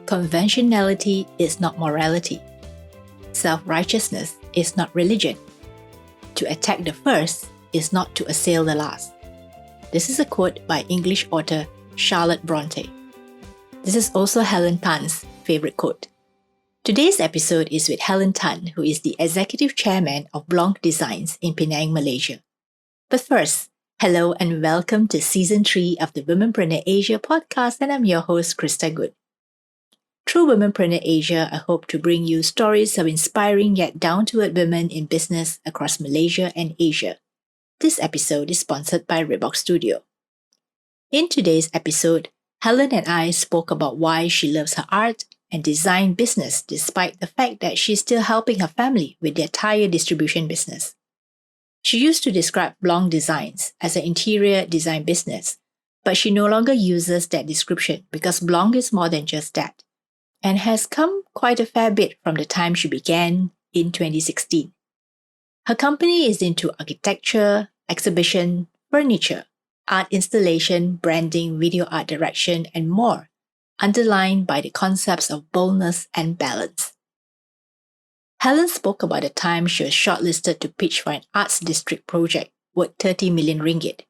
Conventionality is not morality. Self-righteousness is not religion. To attack the first is not to assail the last. This is a quote by English author Charlotte Bronte. This is also Helen Tan's favorite quote. Today's episode is with Helen Tan, who is the executive chairman of Blanc Designs in Penang, Malaysia. But first, hello and welcome to Season 3 of the Womenpreneur Asia podcast, and I'm your host, Krista Good. Through Womenpreneur Asia, I hope to bring you stories of inspiring yet down-to-earth women in business across Malaysia and Asia. This episode is sponsored by Reebok Studio. In today's episode, Helen and I spoke about why she loves her art and design business despite the fact that she's still helping her family with their tire distribution business. She used to describe Blanc Designs as an interior design business, but she no longer uses that description because Blanc is more than just that, and has come quite a fair bit from the time she began in 2016. Her company is into architecture, exhibition, furniture, art installation, branding, video art direction, and more, underlined by the concepts of boldness and balance. Helen spoke about the time she was shortlisted to pitch for an arts district project worth 30 million ringgit,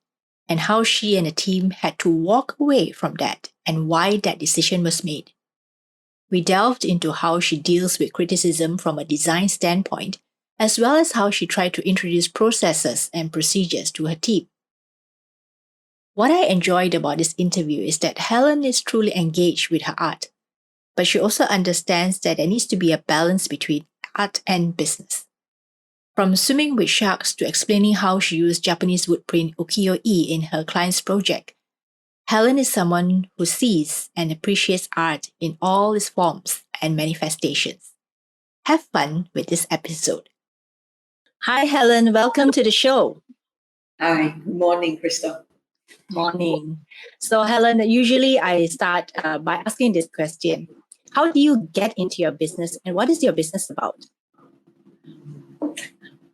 and how she and the team had to walk away from that and why that decision was made. We delved into how she deals with criticism from a design standpoint, as well as how she tried to introduce processes and procedures to her team. What I enjoyed about this interview is that Helen is truly engaged with her art, but she also understands that there needs to be a balance between art and business. From swimming with sharks to explaining how she used Japanese wood print ukiyo-e in her client's project, Helen is someone who sees and appreciates art in all its forms and manifestations. Have fun with this episode. Hi, Helen. Welcome to the show. Hi. Good morning, Krista. Morning. So, Helen, usually I start by asking this question. How do you get into your business and what is your business about?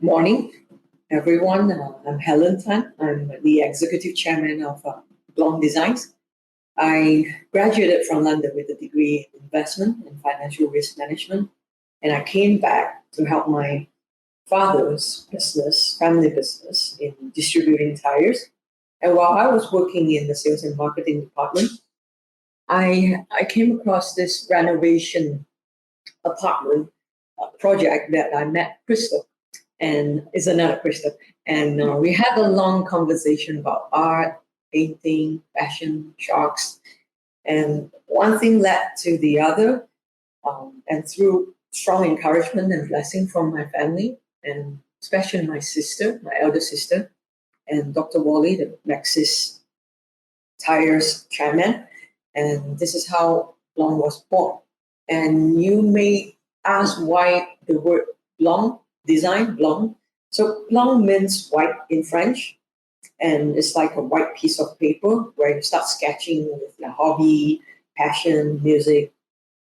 Morning, everyone. I'm Helen Tan. I'm the executive chairman of Blanc Designs. I graduated from London with a degree in investment and financial risk management, and I came back to help my father's business, family business, in distributing tires. And while I was working in the sales and marketing department, I came across this renovation apartment project that I met Crystal, and is another Crystal. And we had a long conversation about art, painting, fashion, sharks. And one thing led to the other. And through strong encouragement and blessing from my family, and especially my sister, my elder sister, and Dr. Wally, the Maxis Tires chairman. And this is how Blanc was born. And you may ask why the word Blanc design, Blanc. So Blanc means white in French, and it's like a white piece of paper where you start sketching with your hobby, passion, music,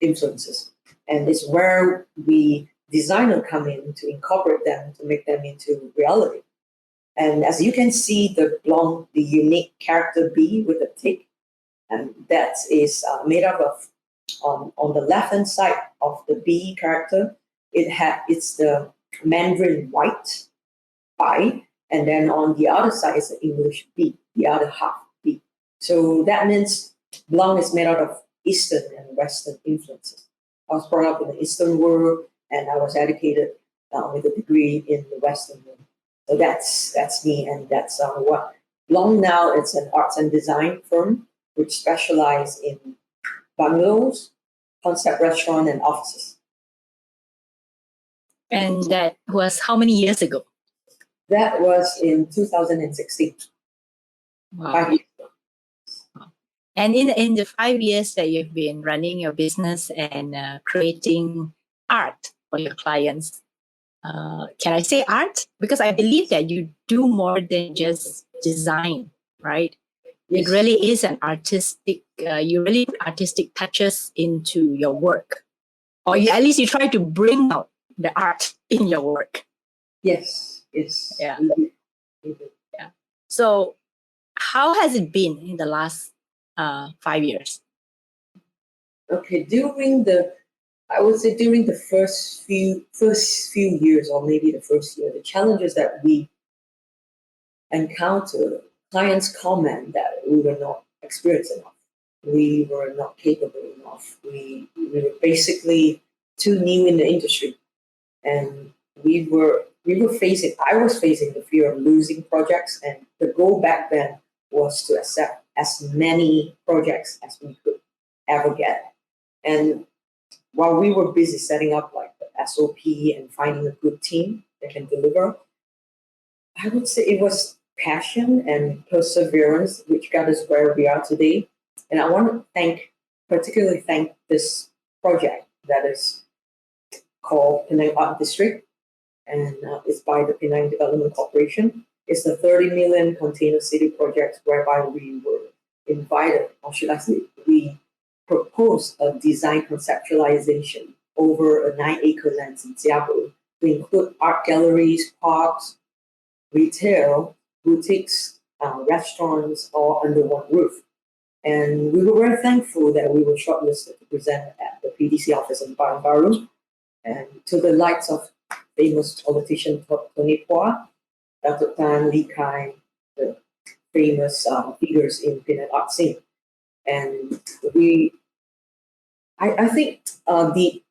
influences. And it's where we designer come in to incorporate them, to make them into reality. And as you can see, the Blanc, the unique character bee with a tick, and that is made up of, on the left-hand side of the bee character, it's the Mandarin white, bi, and then on the other side is the English B, the other half B. So that means Blanc is made out of Eastern and Western influences. I was brought up in the Eastern world, and I was educated with a degree in the Western world. So that's me, and that's what Blanc now. It's an arts and design firm which specialize in bungalows, concept restaurant, and offices. And that was how many years ago? That was in 2016. Wow. 5 years ago. And in the 5 years that you've been running your business and creating art for your clients, can I say art? Because I believe that you do more than just design, right? Yes. It really is an artistic, you really put artistic touches into your work. Or at least you try to bring out the art in your work. Yes. Yeah. We do. Yeah. So how has it been in the last 5 years? Okay, I would say during the first few years, or maybe the first year, the challenges that we encountered, clients comment that we were not experienced enough, we were not capable enough, we were basically too new in the industry, and we were facing. I was facing the fear of losing projects, and the goal back then was to accept as many projects as we could ever get. And while we were busy setting up like the SOP and finding a good team that can deliver, I would say it was passion and perseverance which got us where we are today. And I want to particularly thank this project that is called Penang Art District, and it's by the Penang Development Corporation. It's the 30 million container city project whereby we were invited, or should I say, we proposed a design conceptualization over a 9-acre land in Siabu to include art galleries, parks, retail, boutiques, restaurants, all under one roof. And we were very thankful that we were shortlisted to present at the PDC office in Baru, and to the likes of famous politician Tony Pua, Dr. Tan, Lee Kai, the famous figures in Penang art scene. And I think the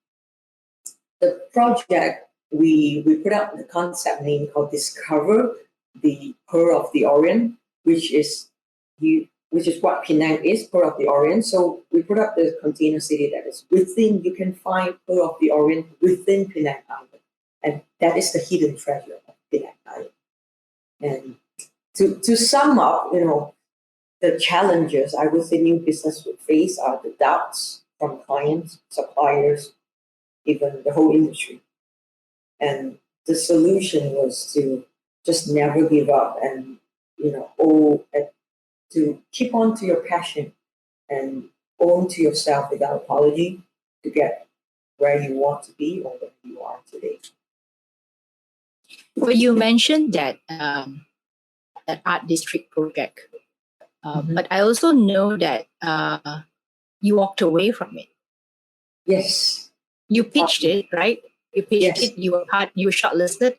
project, we put out the concept name called Discover the Pearl of the Orient, which is what Penang is, Pearl of the Orient. So we put up the container city that is within. You can find Pearl of the Orient within Penang Island, and that is the hidden treasure of Penang Island. And to sum up, the challenges I would say new business would face are the doubts from clients, suppliers, even the whole industry. And the solution was to just never give up, and to keep on to your passion and own to yourself without apology to get where you want to be or where you are today. Well, you mentioned that that art district project, but I also know that you walked away from it. Yes. You pitched it, right? You pitched Yes. it. You were shortlisted.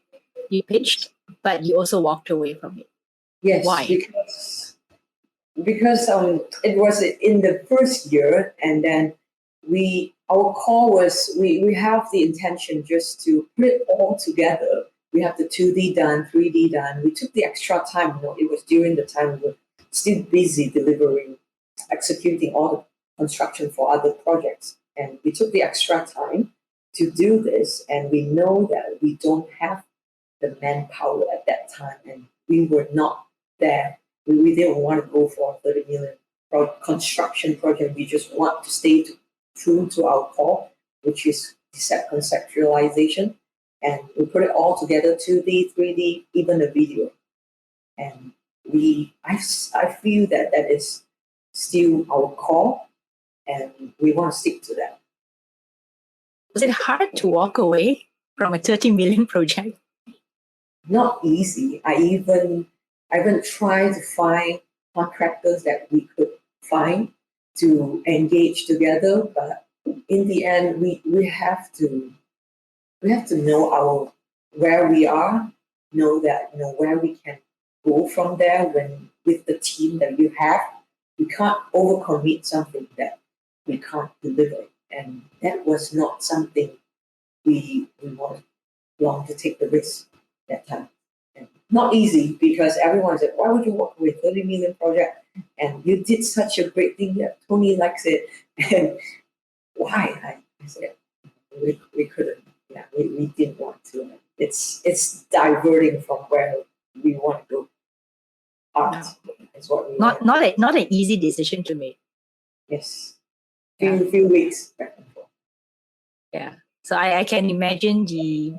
You pitched, but you also walked away from it. Yes. Why? Because it was in the first year, and then our call was we have the intention just to put it all together. We have the 2D done, 3D done. We took the extra time. It was during the time we were still busy executing all the construction for other projects, and we took the extra time to do this. And we know that we don't have the manpower at that time, and we were not there. We didn't want to go for a 30 million construction project. We just want to stay true to our core, which is conceptualization. And we put it all together, 2D, 3D, even a video. And I feel that is still our core, and we want to stick to that. Was it hard to walk away from a 30 million project? Not easy. I even tried to find contractors that we could find to engage together, but in the end, we have to know where we are, know where we can go from there. When with the team that you have, we can't overcommit something that we can't deliver, and that was not something we wanted long to take the risk that time. Not easy, because everyone said, why would you walk away 30 million project? And you did such a great thing that Tony likes it. And why? I said, we couldn't. Yeah, we didn't want to. It's diverting from where we want to go. Art is what we not an easy decision to make. Yes. Few weeks back and forth. Yeah. So I can imagine the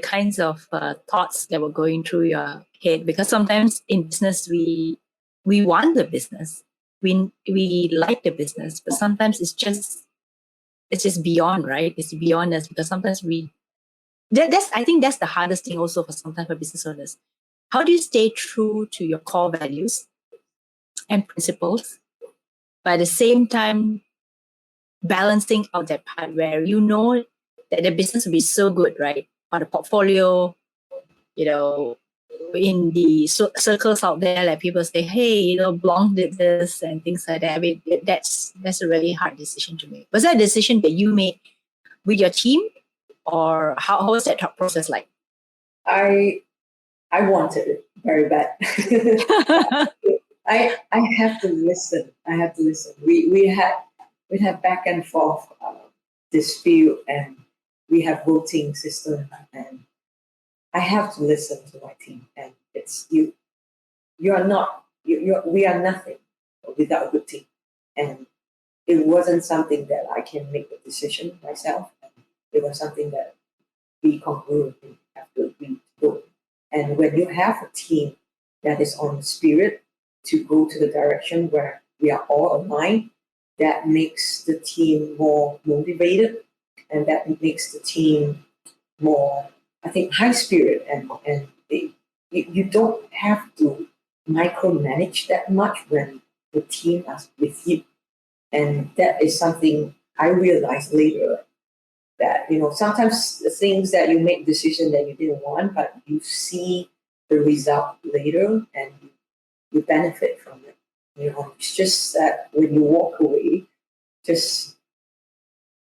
kinds of thoughts that were going through your head, because sometimes in business we want the business, we like the business, but sometimes it's just beyond, right? It's beyond us, because sometimes I think that's the hardest thing also for business owners. How do you stay true to your core values and principles, but at the same time balancing out that part where you know that the business will be so good, right? Or the portfolio, you know, in the circles out there, like people say, hey, Blanc did this and things like that. I mean, that's a really hard decision to make. Was that a decision that you made with your team, or how was that thought process like? I wanted it very bad. I have to listen. I have to listen. We had back and forth dispute, and we have voting system, and I have to listen to my team. And it's you. You are not. We are nothing without a good team. And it wasn't something that I can make the decision myself. It was something that we congruently have to agree to do. And when you have a team that is on the spirit to go to the direction where we are all aligned, that makes the team more motivated, and that makes the team more, I think, high spirit, and you don't have to micromanage that much when the team is with you. And that is something I realized later, that sometimes the things that you make decision that you didn't want, but you see the result later and you benefit from it. It's just that when you walk away, just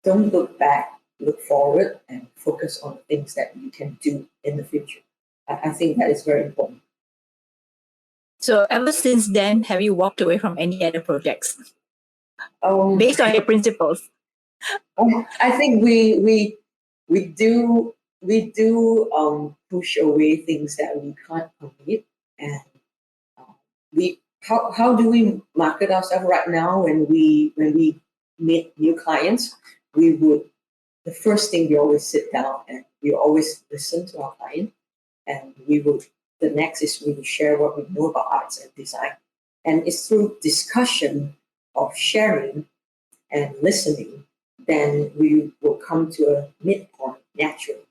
don't look back, look forward, and focus on things that you can do in the future. I think that is very important. So ever since then, have you walked away from any other projects based on your principles? I think we do push away things that we can't commit, and we how do we market ourselves right now? When we meet new clients, the first thing we always sit down and we always listen to our client, and the next is we will share what we know about arts and design, and it's through discussion of sharing and listening, then we will come to a midpoint naturally.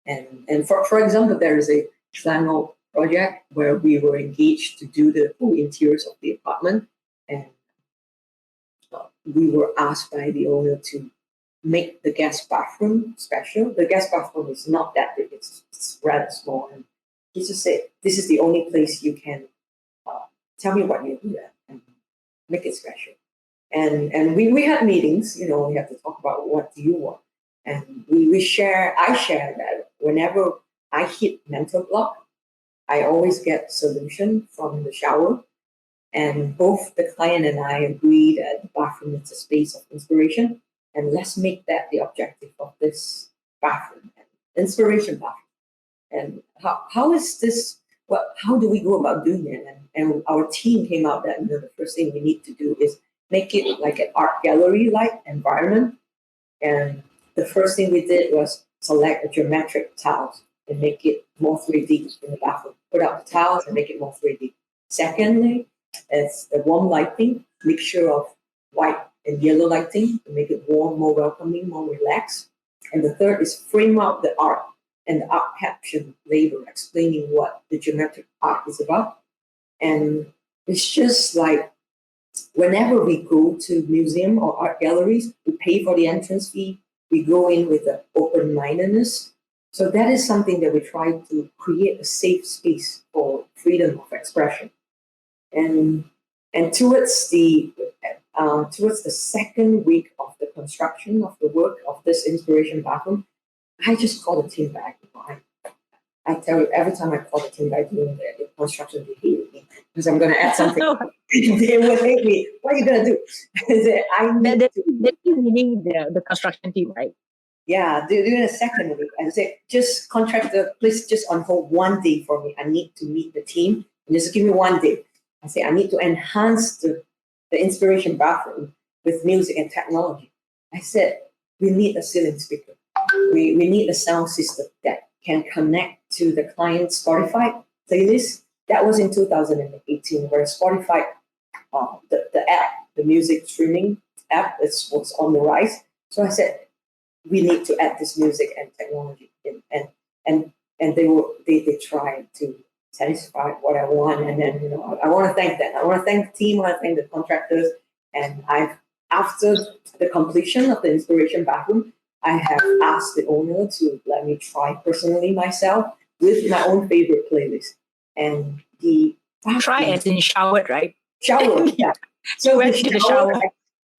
And for example, there is a Blanc project where we were engaged to do the full interiors of the apartment, and we were asked by the owner to make the guest bathroom special. The guest bathroom is not that big; it's rather small. And he just said, "This is the only place you can tell me what you do and make it special." And we had meetings. We have to talk about what do you want, and I share that whenever I hit mental block, I always get solution from the shower. And both the client and I agree that the bathroom is a space of inspiration, and let's make that the objective of this bathroom, inspiration bathroom. And how is this? How do we go about doing it? And our team came out that the first thing we need to do is make it like an art gallery-like environment. And the first thing we did was select a geometric tiles and make it more 3D in the bathroom. Put out the tiles and make it more 3D. Secondly, it's the warm lighting, mixture of white and yellow lighting to make it warm, more welcoming, more relaxed. And the third is frame out the art and the art caption label explaining what the geometric art is about. And it's just like whenever we go to museum or art galleries, we pay for the entrance fee. We go in with an open-mindedness. So that is something that we try to create a safe space for freedom of expression. And towards the second week of the construction of the work of this inspiration bathroom, I just called the team back. I tell you, every time I call the team back doing the construction, they hate me because I'm going to add something. They will hate me. What are you going to do? Meaning the construction team, right? Yeah, doing a second week. I say, just contractor, please just on hold 1 day for me. I need to meet the team. Just give me 1 day. I say, I need to enhance the inspiration bathroom with music and technology. I said, we need a ceiling speaker. We need a sound system that can connect to the client's Spotify playlist. That was in 2018, where Spotify, the app, the music streaming app, was on the rise. So I said, we need to add this music and technology in, and they tried to satisfy what I want. And then I want to thank them. I want to thank the team. I want to thank the contractors, and I've after the completion of the inspiration bathroom, I have asked the owner to let me try personally myself with my own favorite playlist. And the Try bathroom as in showered, right? shower, yeah. You So went to the shower.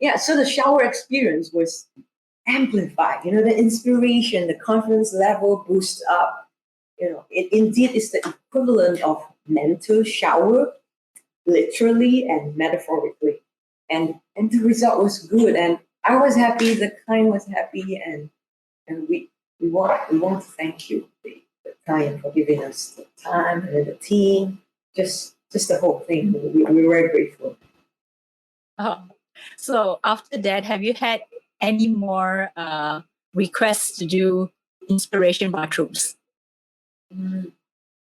yeah, so the shower experience was amplified. You know, the inspiration, the confidence level boosts up. You know, it indeed is the equivalent of mental shower, literally and metaphorically. And the result was good, and I was happy. The client was happy, and we want to thank you, the client, for giving us the time, and then the team, just the whole thing. We were very grateful. Oh. So after that, have you had any more requests to do inspiration bathrooms? Mm,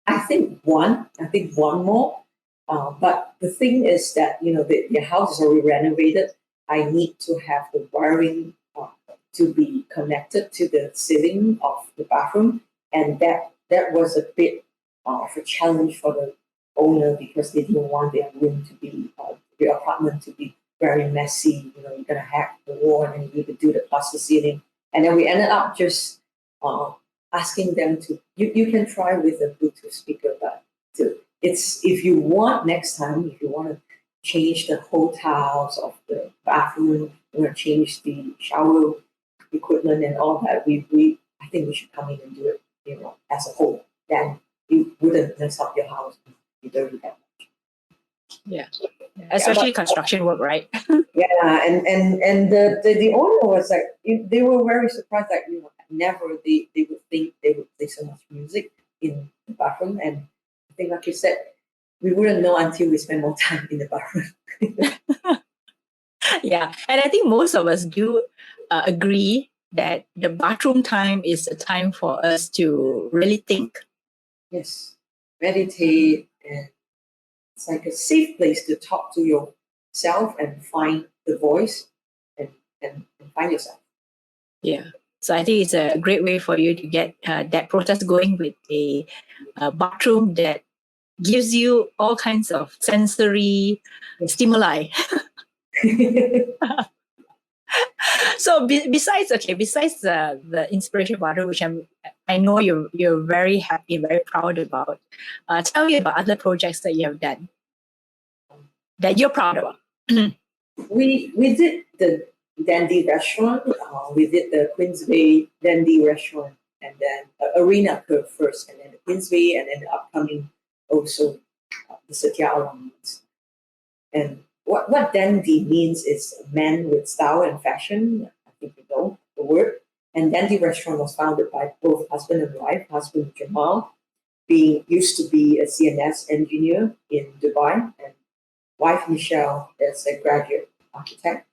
I think one more. But the thing is that, the house is already renovated. I need to have the wiring to be connected to the ceiling of the bathroom, and that was a bit of a challenge for the owner because they didn't want their room to be the apartment to be very messy. You know, you're gonna hack the wall and then you need to do the plaster ceiling, and then we ended up just uh, asking them to you can try with a Bluetooth speaker, but it's if you want next time, if you want to change the whole tiles of the bathroom, you want to change the shower equipment and all that, we I think we should come in and do it, as a whole. Then you wouldn't mess up your house if you don't do that. Yeah. Yeah, Especially construction work, right? yeah, and the owner was like, they were very surprised that never they would think they would play so much music in the bathroom, and I think, like you said, we wouldn't know until we spend more time in the bathroom. Yeah. And I think most of us do agree that the bathroom time is a time for us to really think. Yes, meditate, and it's like a safe place to talk to yourself and find the voice, and find yourself. Yeah. So I think it's a great way for you to get that process going with a bathroom that gives you all kinds of sensory stimuli. So besides the inspiration bathroom, which I know you're very happy, very proud about. Tell me about other projects that you have done that you're proud about. We did the Dandy restaurant. We did the Queensway Dandy restaurant, and then Arena Curve first, and then the Queensway, and then the upcoming also the Setia Alamans. And what dandy means is man with style and fashion. I think you know the word. And Dandy restaurant was founded by both husband and wife. Husband Jamal being used to be a CNS engineer in Dubai, and wife Michelle is a graduate architect.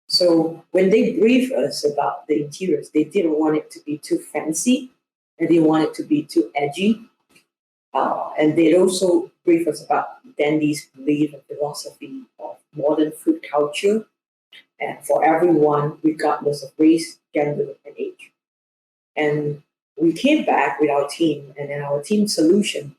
So when they briefed us about the interiors, they didn't want it to be too fancy, and they didn't want it to be too edgy. And they also brief us about Dandy's belief and philosophy of modern food culture, and for everyone, regardless of race, gender, and age. And we came back with our team, and then our team solution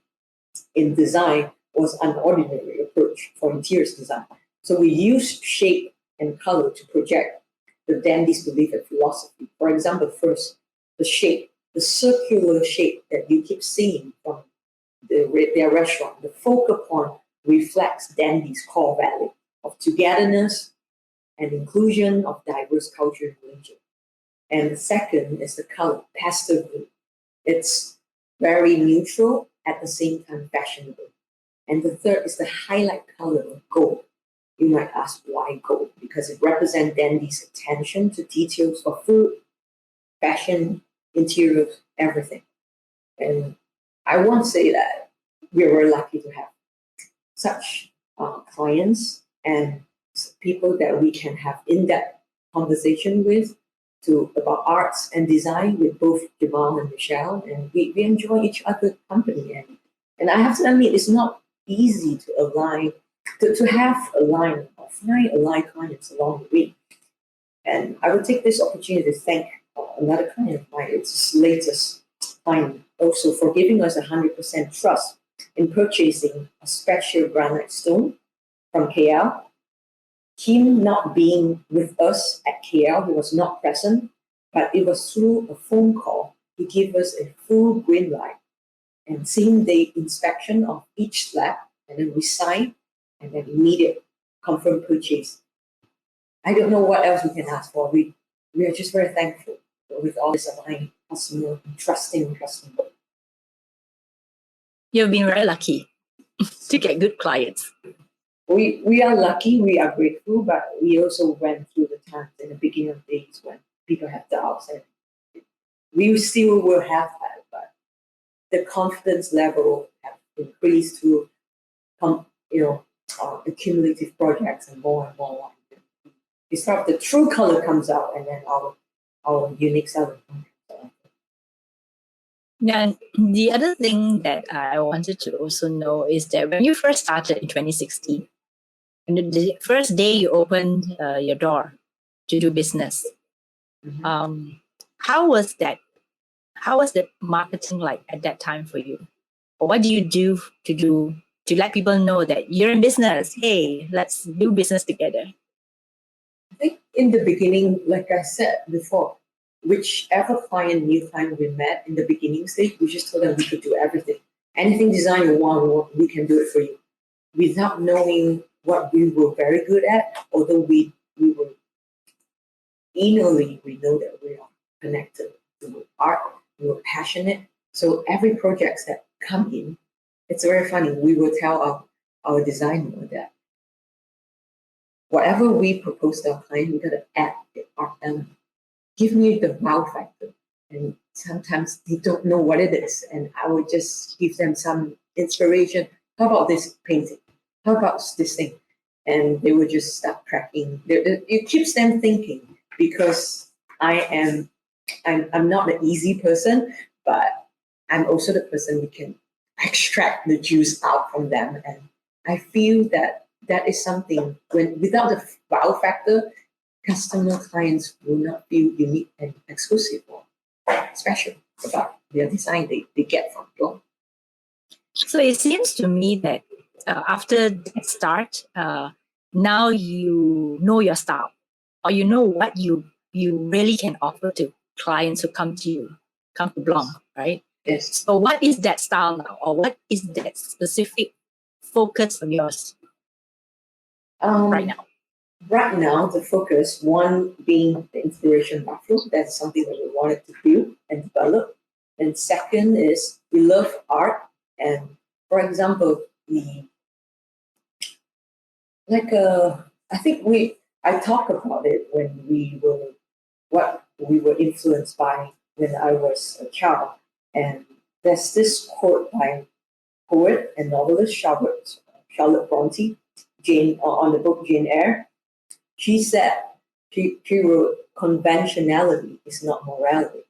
in design was an ordinary approach for interiors design. So we used shape and color to project the Dandy's belief and philosophy. For example, first, the shape, the circular shape that you keep seeing from their restaurant, the focal point reflects Dandy's core value of togetherness and inclusion of diverse culture and religion. And the second is the color, pastel blue. It's very neutral, at the same time fashionable. And the third is the highlight color of gold. You might ask why gold? Because it represents Dandy's attention to details for food, fashion, interiors, everything. And I won't say that we were lucky to have such clients and people that we can have in-depth conversation with to about arts and design with both Jamal and Michelle, and we enjoy each other's company. And I have to admit, it's not easy to align, to have align or find aligned clients along the way. And I will take this opportunity to thank another client of mine, its latest client, also for giving us 100% trust in purchasing a special granite stone from KL. him not being with us at KL, he was not present, but it was through a phone call. He gave us a full green light and same day inspection of each slab, and then we signed, and then immediate confirmed purchase. I don't know what else we can ask for. We are just very thankful with all this aligned customer, trusting customer. You've been very lucky to get good clients. We are lucky, we are grateful, but we also went through the times in the beginning of days when people have doubts, and we still will have that, but the confidence level have increased through accumulative projects and more. It's not the true color comes out, and then our unique selling comes out. And the other thing that I wanted to also know is that when you first started in 2016, and the first day you opened your door to do business, how was that? How was the marketing like at that time for you? Or what do you do to let people know that you're in business? Hey, let's do business together. I think in the beginning, like I said before, whichever new client we met in the beginning stage, we just told them we could do everything. Anything design you want, we can do it for you. Without knowing what we were very good at, although we were innerly, we know that we are connected to art, we were passionate. So every project that come in, it's very funny. We will tell our designer that whatever we propose to our client, we gotta add the art element. Give me the wow factor. And sometimes they don't know what it is. And I would just give them some inspiration. How about this painting? How about this thing? And they would just start cracking. It keeps them thinking, because I'm not an easy person, but I'm also the person who can extract the juice out from them. And I feel that is something without the wow factor, customer clients will not feel unique and exclusive or special about their design they get from Blanc. So it seems to me that after that start, now you know your style, or you know what you really can offer to clients who come to Blanc, right? Yes. So what is that style now, or what is that specific focus of yours right now? Right now, the focus, one being the inspiration bathroom, that's something that we wanted to build and develop. And second is we love art. And for example, I talk about it when what we were influenced by when I was a child. And there's this quote by poet and novelist Charlotte Bronte, on the book Jane Eyre. She said, she wrote, conventionality is not morality.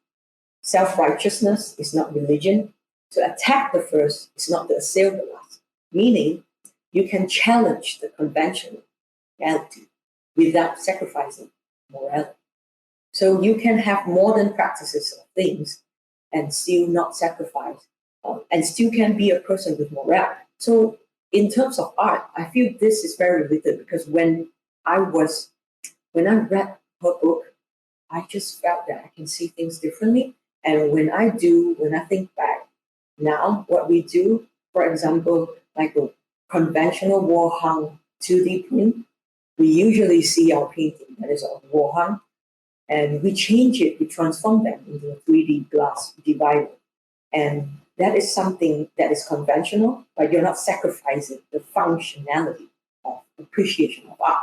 Self-righteousness is not religion. To attack the first is not to assail the last. Meaning, you can challenge the conventionality without sacrificing morality. So you can have modern practices of things and still not sacrifice, and still can be a person with morale. So in terms of art, I feel this is very related, because when I read her book, I just felt that I can see things differently. And when I think back now, what we do, for example, like a conventional wall hung 2D print, we usually see our painting that is on wall hung, and we change it, we transform them into a 3D glass divider. And that is something that is conventional, but you're not sacrificing the functionality of appreciation of art.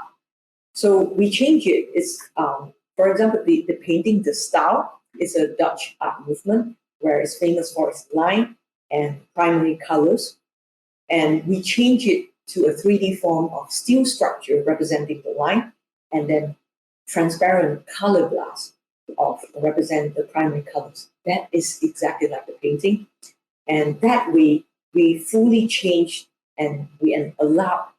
So we change it. It's, for example, the painting, the style is a Dutch art movement where it's famous for its line and primary colors. And we change it to a 3D form of steel structure representing the line, and then transparent color glass of represent the primary colors. That is exactly like the painting. And that way, we fully change and we allow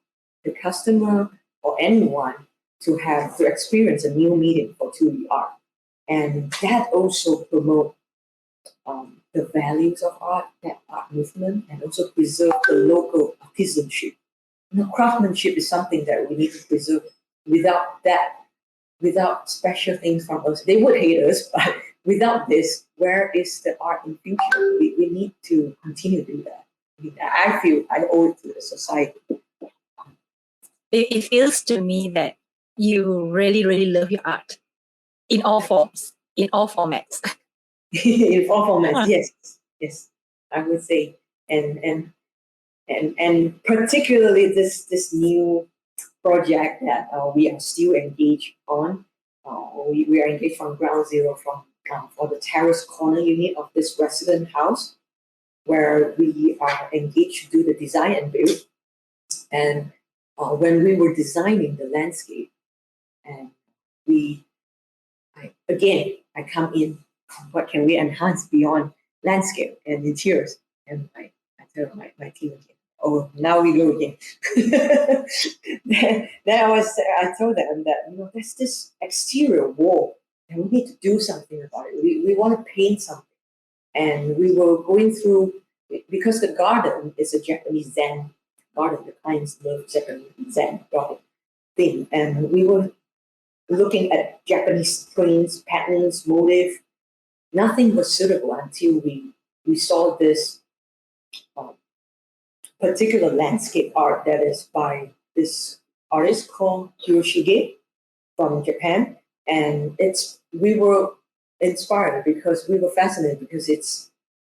the customer or anyone to experience a new medium for 2D art. And that also promote the values of art, that art movement, and also preserve the local artisanship. Craftsmanship is something that we need to preserve without that, without special things from us, they would hate us, but without this, where is the art in future? We need to continue to do that. I mean, I feel I owe it to the society. It feels to me that you really, really love your art in all forms, in all formats. In all formats, yes, I would say, and particularly this new project that we are still engaged on. We are engaged from ground zero from for the terrace corner unit of this resident house, where we are engaged to do the design and build. And when we were designing the landscape, and I come in, what can we enhance beyond landscape and interiors? And I tell my team again, oh, now we go again. then I told them that, there's this exterior wall and we need to do something about it. We want to paint something. And we were going through, because the garden is a Japanese Zen garden, the clients love Japanese Zen garden thing. And we were looking at Japanese prints, patterns, motif. Nothing was suitable until we saw this particular landscape art that is by this artist called Hiroshige from Japan. And we were inspired because we were fascinated because it's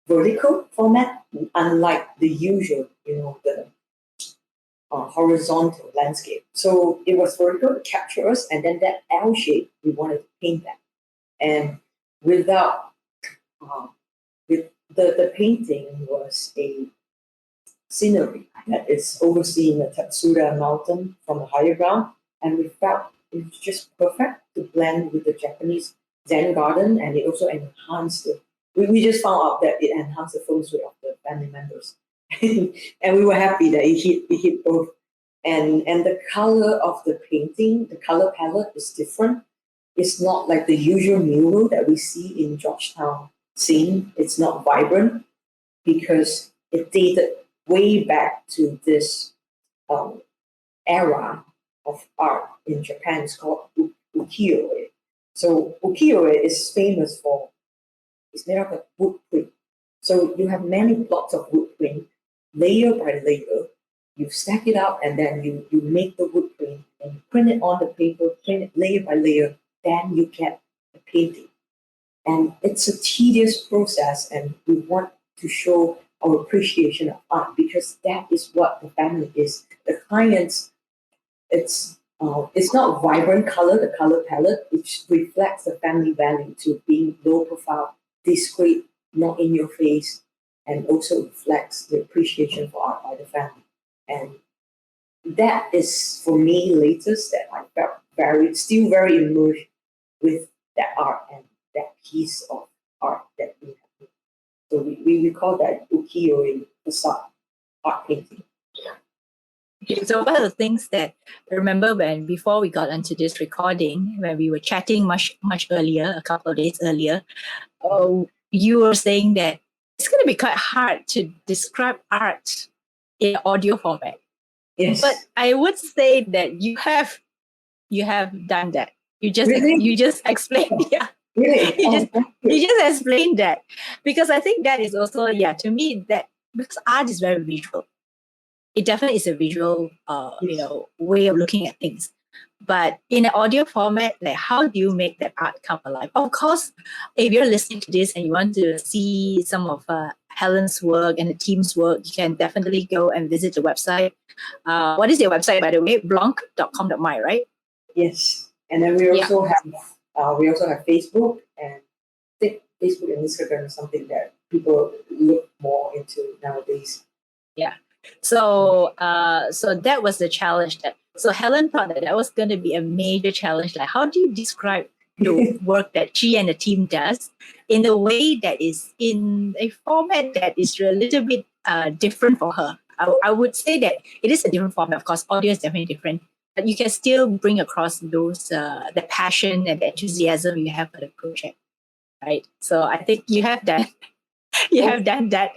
vertical format, unlike the usual, the horizontal landscape. So it was vertical to capture us, and then that L shape, we wanted to paint that. And without, with the painting was a scenery that is overseeing the Tatsura mountain from the higher ground, and we felt it was just perfect to blend with the Japanese Zen garden, and it also enhanced we just found out that it enhanced the feng shui of the family members. And we were happy that it hit both. And the color of the painting, the color palette is different. It's not like the usual mural that we see in Georgetown scene. It's not vibrant because it dated way back to this era of art in Japan. It's called ukiyo-e. So ukiyo-e is famous for, it's made up of wood print. So you have many blocks of wood print, layer by layer. You stack it up and then you make the wood print and you print it on the paper, print it layer by layer, then you get the painting. And it's a tedious process, and we want to show our appreciation of art because that is what the family is. The clients, it's not vibrant color, the color palette, which reflects the family value to being low profile, discreet, not in your face, and also reflects the appreciation for art by the family. And that is, for me, latest that I felt still very immersed with that art and that piece of art that we have. So we call that ukiyo-e facade art painting. Okay, so one of the things that I remember before we got into this recording, when we were chatting much earlier, a couple of days earlier, you were saying that it's going to be quite hard to describe art in audio format. Yes. But I would say that you have done that. You just Really? you just explained, yeah. Really? You just explained that, because I think that is also, to me, that because art is very visual. It definitely is a visual, way of looking at things. But in an audio format, like, how do you make that art come alive? Of course, if you're listening to this and you want to see some of Helen's work and the team's work, you can definitely go and visit the website. What is your website, by the way? Blanc.com.my, right? Yes. And then we also have Facebook, and I think Facebook and Instagram is something that people look more into nowadays. Yeah. So that was the challenge. So Helen thought that was going to be a major challenge. Like, how do you describe the work that she and the team does in a way that is in a format that is a little bit different for her? I would say that it is a different format. Of course, audio is definitely different, but you can still bring across those the passion and the enthusiasm you have for the project, right? So I think you have done have done that.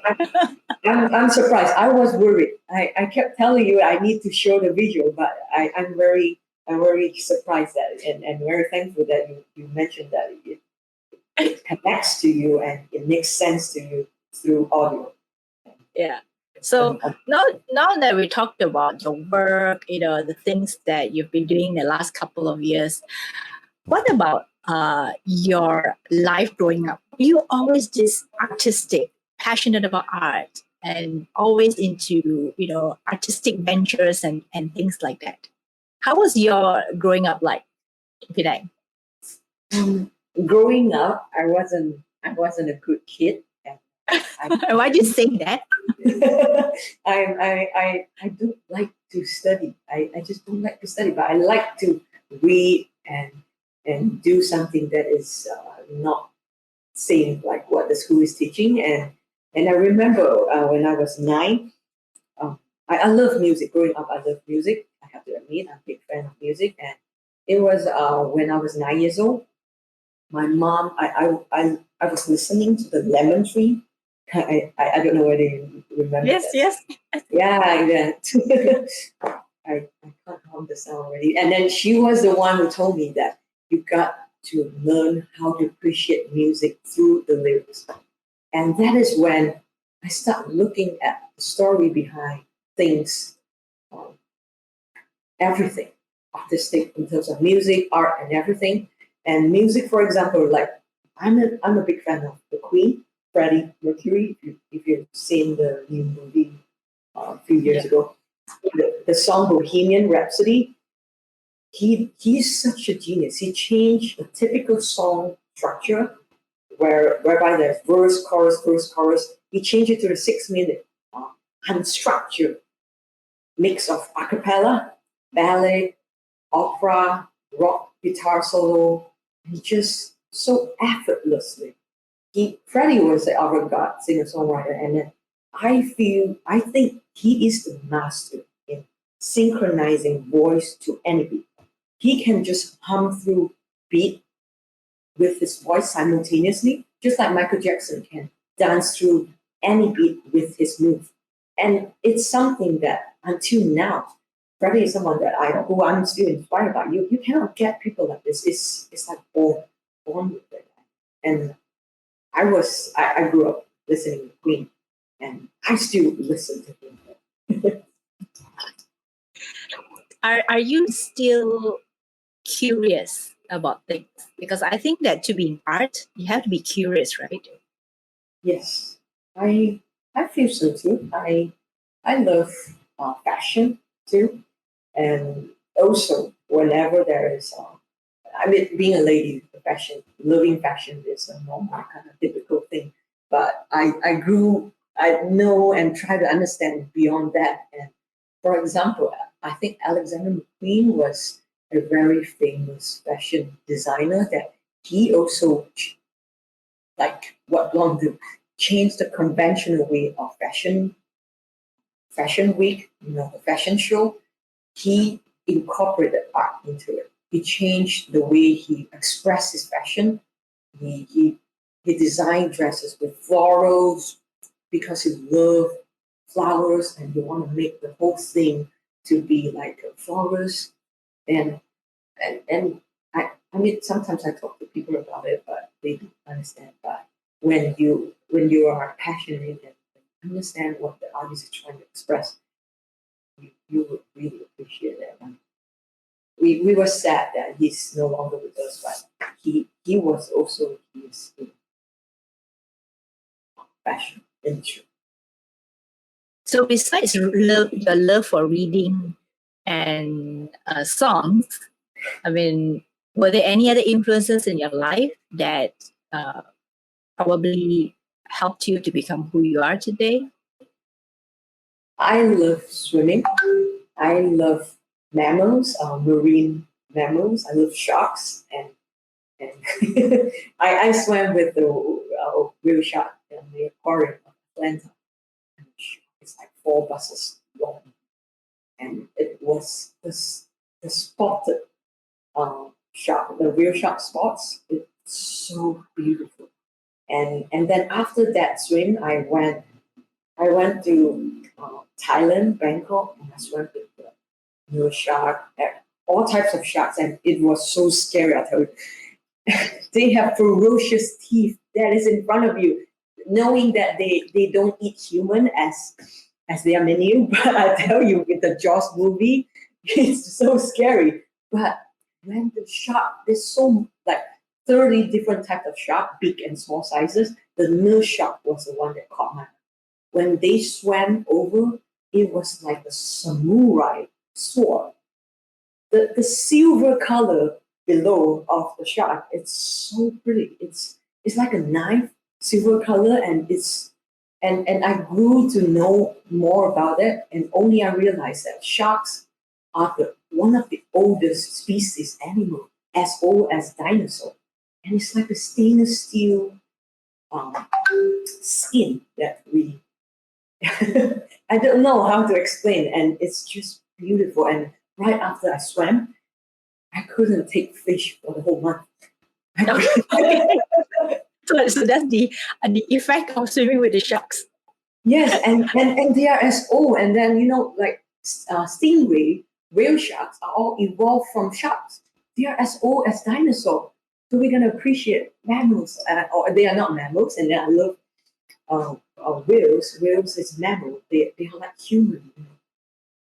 I'm surprised. I was worried. I kept telling you I need to show the visual, but I'm very I'm very surprised that and very thankful that you mentioned that it connects to you and it makes sense to you through audio. Yeah. So now that we talked about your work, the things that you've been doing the last couple of years, what about your life growing up? Were you always this artistic, passionate about art, and always into artistic ventures and things like that? How was your growing up like in Penang? Growing up, I wasn't a good kid. Why do you say that? I don't like to study. I just don't like to study, but I like to read and do something that is not same like what the school is teaching. And I remember when I was 9, I love music. Growing up, I love music. I have to admit, I'm a big fan of music. And it was when I was 9 years old. My mom, I was listening to the Lemon Tree. I don't know whether you remember. Yes, that. yes. Yeah. I can't hum the sound already. And then she was the one who told me that you got to learn how to appreciate music through the lyrics. And that is when I start looking at the story behind things, um, everything, artistic in terms of music, art, and everything. And music, for example, like I'm a big fan of the Queen, Freddie Mercury. If you've seen the new movie a few years ago, the song Bohemian Rhapsody, he's such a genius. He changed a typical song structure whereby there's verse, chorus, verse, chorus. He changed it to a 6 minute unstructured mix of a cappella, ballet, opera, rock, guitar solo, and just so effortlessly. Freddie was an avant-garde singer-songwriter, and then I think he is the master in synchronizing voice to any beat. He can just hum through beat with his voice simultaneously, just like Michael Jackson can dance through any beat with his move. And it's something that until now, Freddie is someone that who I'm still inspired by. You cannot get people like this. It's like born with it. And I grew up listening to Queen, and I still listen to him. Are you still curious about things? Because I think that to be in art, you have to be curious, right? Yes, I feel so too. I love fashion too, and also whenever there is, I mean, being a lady, loving fashion is a normal kind of typical thing. But I know and try to understand beyond that. And for example, I think Alexander McQueen was a very famous fashion designer that he also like what Blanc do, change the conventional way of fashion week, the fashion show. He incorporated art into it. He changed the way he expressed his fashion. He designed dresses with florals because he loved flowers and he want to make the whole thing to be like a florist. And I mean sometimes I talk to people about it, but they don't understand. But when you are passionate and understand what the artist is trying to express, you would really appreciate it. And we were sad that he's no longer with us, but he was also his passion industry. So besides your love for reading and songs, I mean, were there any other influences in your life that probably helped you to become who you are today? I love swimming. I love mammals, marine mammals. I love sharks, and I swam with the whale shark in the aquarium of Atlanta. And it's like 4 buses long, and it was the spotted shark, the real shark spots. It's so beautiful. And then after that swim, I went to Thailand, Bangkok, and I swam with the real shark. all types of sharks, and it was so scary, I tell you. They have ferocious teeth that is in front of you, knowing that they don't eat human as their menu. But I tell you, with the Jaws movie, it's so scary. But when the shark, there's so like 30 different types of shark, big and small sizes. The nurse shark was the one that caught my eye. When they swam over, it was like a samurai sword. The silver color below of the shark, it's so pretty. It's like a knife, silver color, and I grew to know more about it, and only I realized that sharks are one of the oldest species animal, as old as dinosaur. And it's like a stainless steel um, skin that we I don't know how to explain, and it's just beautiful. And right after I swam, I couldn't take fish for the whole month. So that's the effect of swimming with the sharks. Yes, and they are as old, and then like stingray, whale sharks are all evolved from sharks. They are as old as dinosaurs. So we're gonna appreciate mammals, or they are not mammals, and then I love whales. Whales is mammal. They are like human,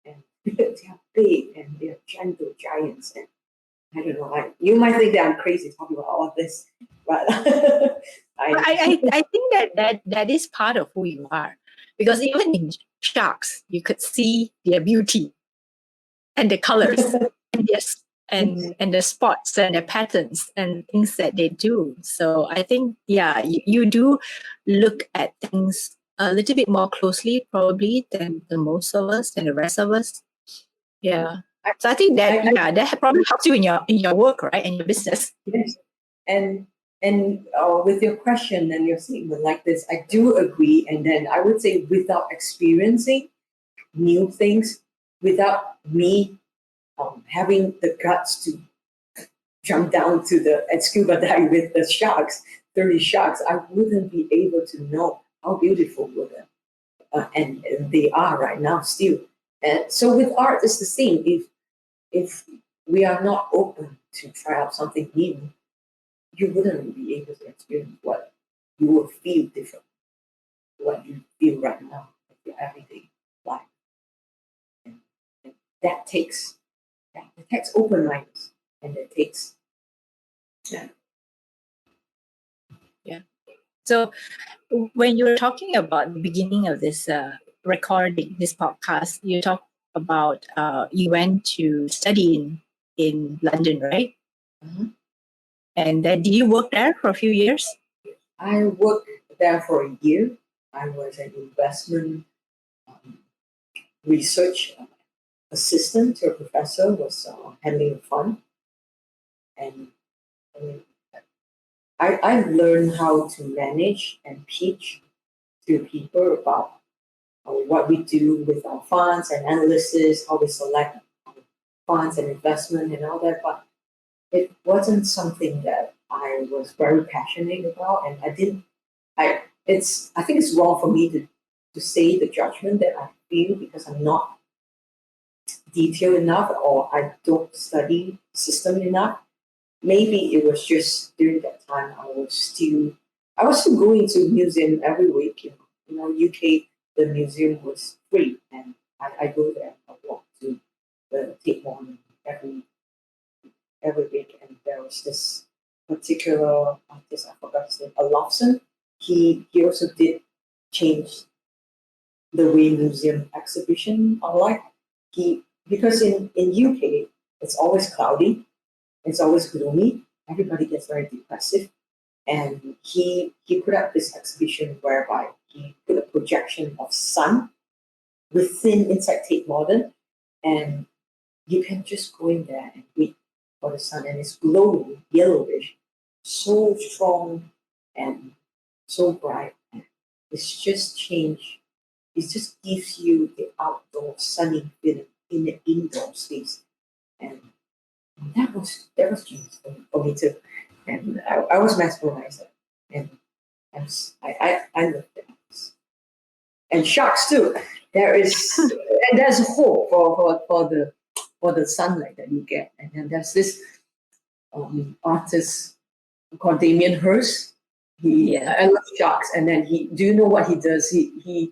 and they are big and they are gentle giants. And I don't know. Like you might think that I'm crazy talking about all this, but I think that is part of who you are, because even in sharks you could see their beauty and the colors and and the spots and the patterns and things that they do. So I think you do look at things a little bit more closely probably than the most of us and the rest of us. Yeah. So I think that probably helps you in your work, right, and your business. Yes. And with your question and your statement like this, I do agree. And then I would say, without experiencing new things, without me having the guts to jump down to and scuba dive with the sharks, 30 sharks, I wouldn't be able to know how beautiful were them. And they are right now still. And so with art, it's the same. If we are not open to try out something new, you wouldn't be able to experience what you will feel different, what you feel right now in your everyday life. And that takes open minds, and it takes Yeah. So when you were talking about the beginning of this recording, this podcast, you talked about you went to study in London, right? Mhm. And then did you work there for a few years? I worked there for a year. I was an investment research assistant to a professor, was handling a fund. And I learned how to manage and pitch to people about what we do with our funds and analysis, how we select funds and investment and all that. But it wasn't something that I was very passionate about, and I didn't. I think it's wrong for me to say the judgment that I feel, because I'm not detailed enough, or I don't study system enough. Maybe it was just during that time I was still going to museum every week. UK, the museum was free, and I go there. I walk to the Tate Modern every week, and there was this particular artist, I forgot his name, Lawson. He also did change the way museum exhibition are like. Because in UK it's always cloudy, it's always gloomy, everybody gets very depressive. And he put up this exhibition whereby he put a projection of sun inside Tate Modern, and you can just go in there and wait for the sun, and it's glowing, yellowish, so strong and so bright. It's just change. It just gives you the outdoor sunny feeling in the indoor space, and that was genius for me too. And I was mesmerized, and I love that. And sharks too. There's hope for for the sunlight that you get. And then there's this artist called Damien Hirst. I love sharks. And then do you know what he does? He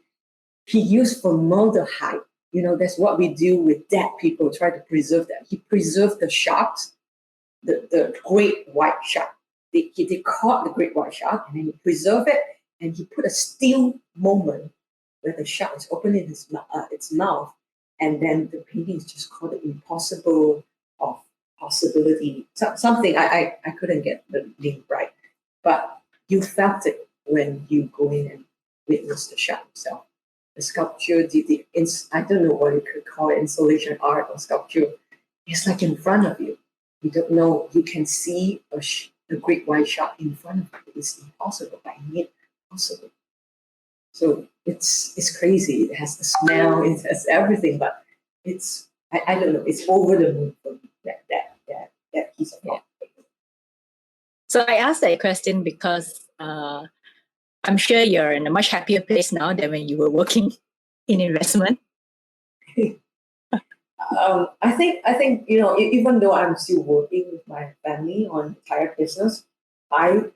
used formaldehyde. That's what we do with dead people, try to preserve them. He preserved the sharks, the great white shark. They caught the great white shark, and then he preserved it, and he put a still moment where the shark is opening its mouth, and then the painting is just called the impossible of possibility. Something I couldn't get the name right, but you felt it when you go in and witness the shark itself. The sculpture, I don't know what you could call it, installation art or sculpture. It's like in front of you. You don't know. You can see a great white shark in front of you. It's impossible, but I made it possible. So it's crazy. It has the smell. It has everything, but I don't know. It's over the moon for me. That piece of art. So I asked that question because I'm sure you're in a much happier place now than when you were working in investment. I think even though I'm still working with my family on tire business, I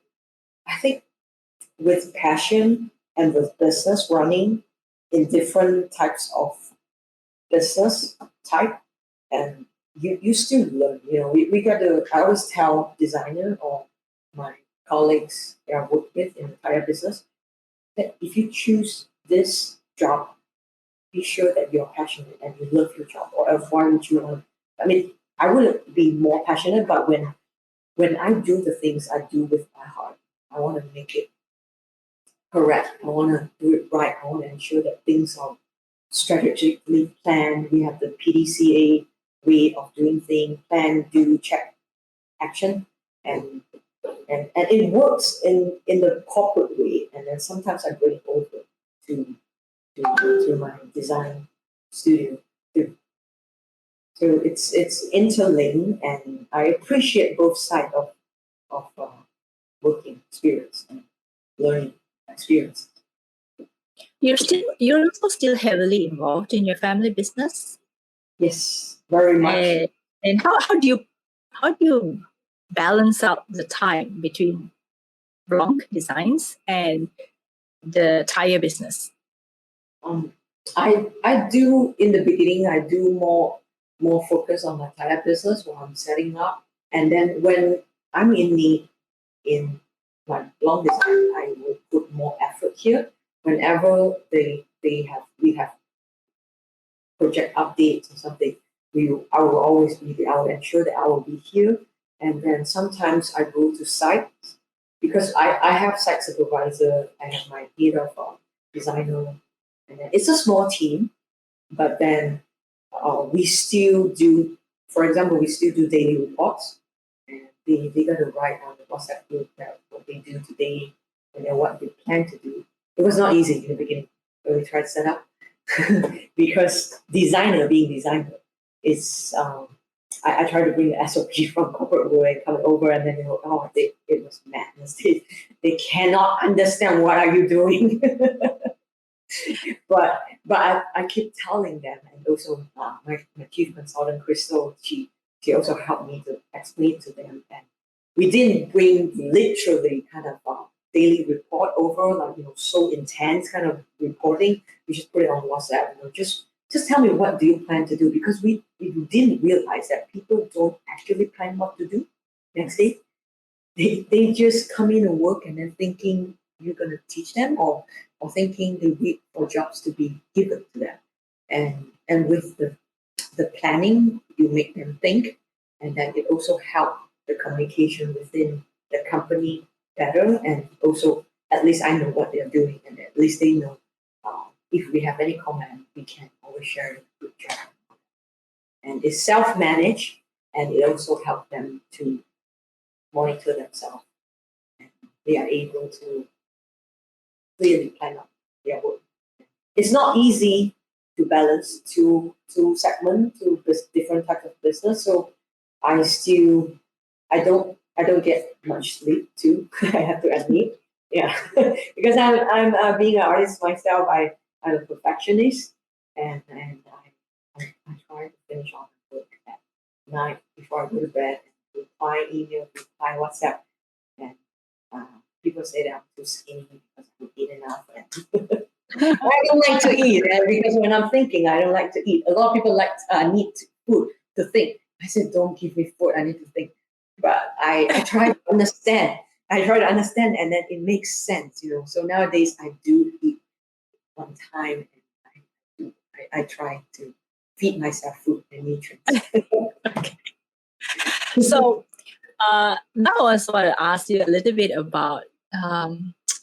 think with passion and with business running in different types of business type, and you still learn. We got to. I always tell designer or my colleagues that I work with in the tire business that if you choose this job, be sure that you're passionate and you love your job, or else why would you want? I mean, I wouldn't be more passionate, but when I do the things I do with my heart, I want to make it correct. I want to do it right. I want to ensure that things are strategically planned. We have the PDCA way of doing things: plan, do, check, action, and it works in the corporate way. And then sometimes I bring it over to my design studio too. So it's interlinked, and I appreciate both sides of working experience and learning experience. You're also still heavily involved in your family business. Yes, very much. And how do you balance out the time between Blanc Designs and the tire business? I do in the beginning. I do more focus on my tire business when I'm setting up, and then when I'm in my Blanc Design, I will put more effort here. Whenever we have project updates or something, I will always be there. I will ensure that I will be here, and then sometimes I go to sites because I have site supervisor. I have my head of designer, and then it's a small team, but then we still do. For example, we still do daily reports, and they got to write on the WhatsApp group that what they do today and then what they plan to do. It was not easy in the beginning when we tried to set up because being designer is I try to bring the SOP from corporate world and come over, and then it was madness. They cannot understand what are you doing. but I keep telling them, and also my chief consultant Crystal, she also helped me to explain to them, and we didn't bring literally kind of daily report over, like so intense kind of reporting. We just put it on WhatsApp. Just tell me, what do you plan to do, because we didn't realize that people don't actually plan what to do next day. They just come in and work, and then thinking you're going to teach them, or thinking they wait for jobs to be given to them. And with the planning, you make them think, and then it also helps the communication within the company better, and also at least I know what they're doing, and at least they know if we have any comment, we can always share it with the group chat. And it's self-managed, and it also helps them to monitor themselves. And they are able to clearly plan out their work. It's not easy to balance two segments, two different types of business. So I don't get much sleep too. I have to admit, yeah, because I'm being an artist myself. I'm a perfectionist, and I try to finish off the work night before I go to bed, reply email, reply WhatsApp, and people say that I'm too skinny because I don't eat enough. And I don't like to eat, and because when I'm thinking, I don't like to eat. A lot of people need food to think. I said, don't give me food. I need to think. But I try to understand. I try to understand, and then it makes sense, So nowadays, I do eat on time, and I try to feed myself food and nutrients. Okay. So now I also want to ask you a little bit about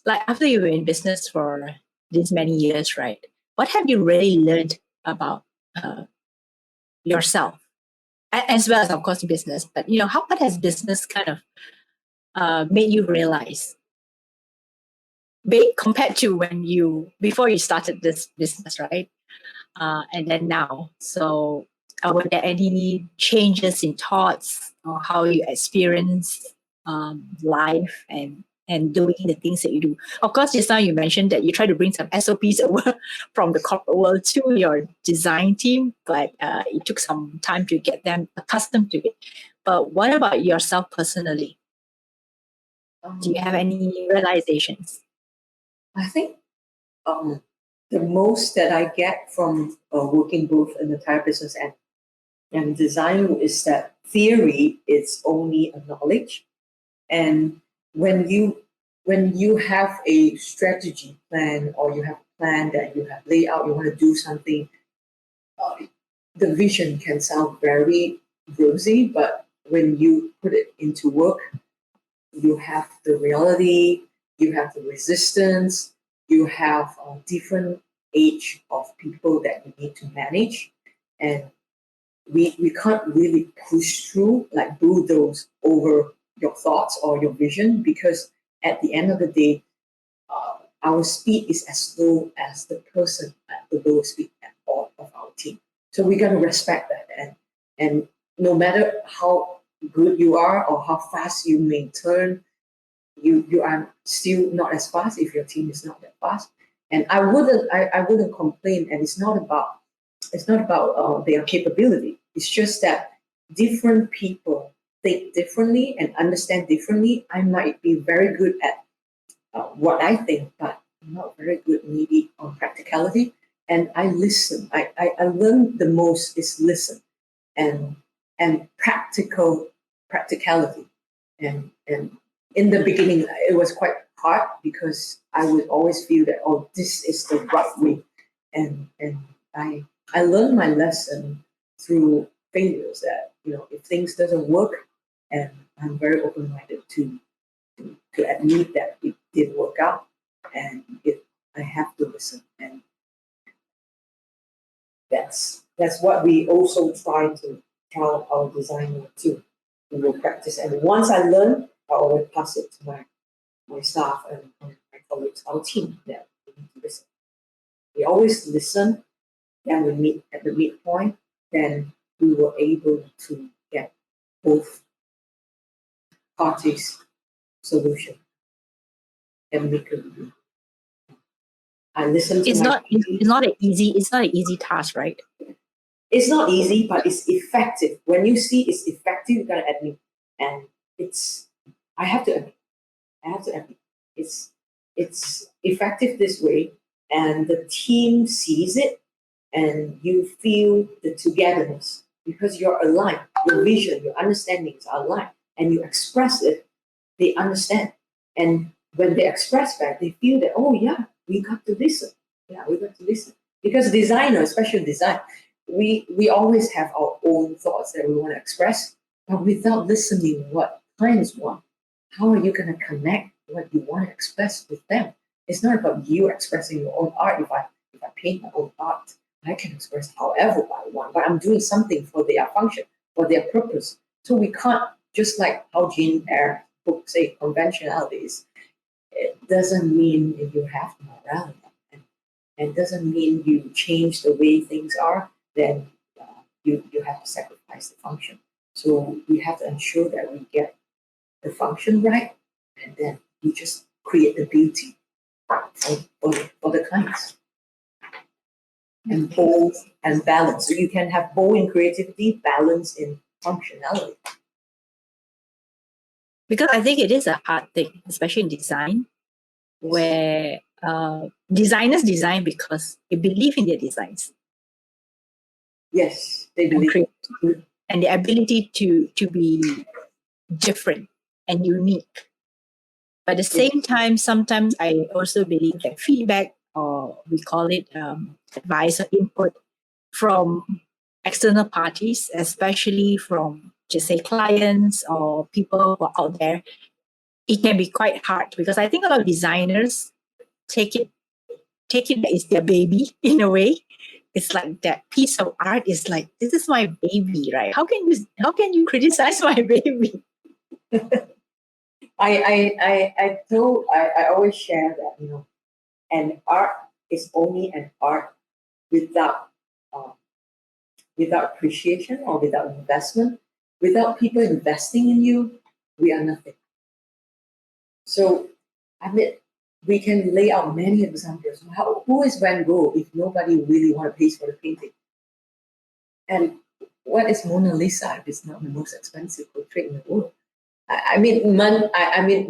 like after you were in business for these many years, right? What have you really learned about yourself, as well as of course business? But what has business kind of made you realize, compared to before you started this business, right? And then now. So, were there any changes in thoughts or how you experience life and doing the things that you do? Of course, just now you mentioned that you try to bring some SOPs over from the corporate world to your design team, but it took some time to get them accustomed to it. But what about yourself personally? Do you have any realizations? I think the most that I get from working both in the tire business and design is that theory is only a knowledge, and when you have a strategy plan or you have a plan that you have laid out, you want to do something, uh, the vision can sound very rosy, but when you put it into work, you have the reality, you have the resistance, you have a different age of people that you need to manage, and we can't really push through like bulldoze over your thoughts or your vision, because at the end of the day, our speed is as slow as the person at the lowest speed at all of our team. So we got to respect that, and no matter how good you are or how fast you may turn, you are still not as fast if your team is not that fast. And I wouldn't complain. And it's not about their capability. It's just that different people think differently and understand differently. I might be very good at what I think, but I'm not very good maybe on practicality. And I listen. I learn the most is listen and practicality. And in the beginning, it was quite hard because I would always feel that, oh, this is the right way, and I learned my lesson through failures, that if things doesn't work, and I'm very open minded to admit that it didn't work out, and I have to listen, and that's what we also try to tell our designer too. We will practice, and once I learn, I always pass it to my staff and my colleagues, our team, that we need to listen. We always listen, then we meet at the midpoint, then we were able to get both parties solution and make a review. I listen to It's my not. team. It's not an easy. It's not an easy task, right? It's not easy, but it's effective. When you see it's effective, you gotta admit. And I have to admit, it's effective this way, and the team sees it, and you feel the togetherness because you're aligned. Your vision, your understandings are aligned, and you express it. They understand, and when they express back, they feel that, oh yeah, we got to listen. Yeah, we got to listen, because designer, especially design, we always have our own thoughts that we want to express, but without listening what clients want, how are you going to connect what you want to express with them? It's not about you expressing your own art. If I paint my own art, I can express however I want, but I'm doing something for their function, for their purpose. So we can't, just like how Jane Eyre book say, conventionalities. It doesn't mean that you have morality, and doesn't mean you change the way things are. Then you have to sacrifice the function. So we have to ensure that we get the function right, and then we just create the beauty for the clients. And bold and balance. So you can have bold in creativity, balance in functionality. Because I think it is a hard thing, especially in design, where designers design because they believe in their designs. Yes, they And believe. create, and the ability to be different and unique. But at the same time, sometimes I also believe that feedback, or we call it advice or input from external parties, especially from, just say, clients or people who are out there, it can be quite hard, because I think a lot of designers take it that it's their baby in a way. It's like that piece of art is like, this is my baby, right? How can you criticize my baby? I always share that, an art is only an art without without appreciation or without investment. Without people investing in you, we are nothing. So, I mean, we can lay out many examples. Who is Van Gogh if nobody really want to pay for the painting? And what is Mona Lisa if it's not the most expensive portrait in the world? I mean,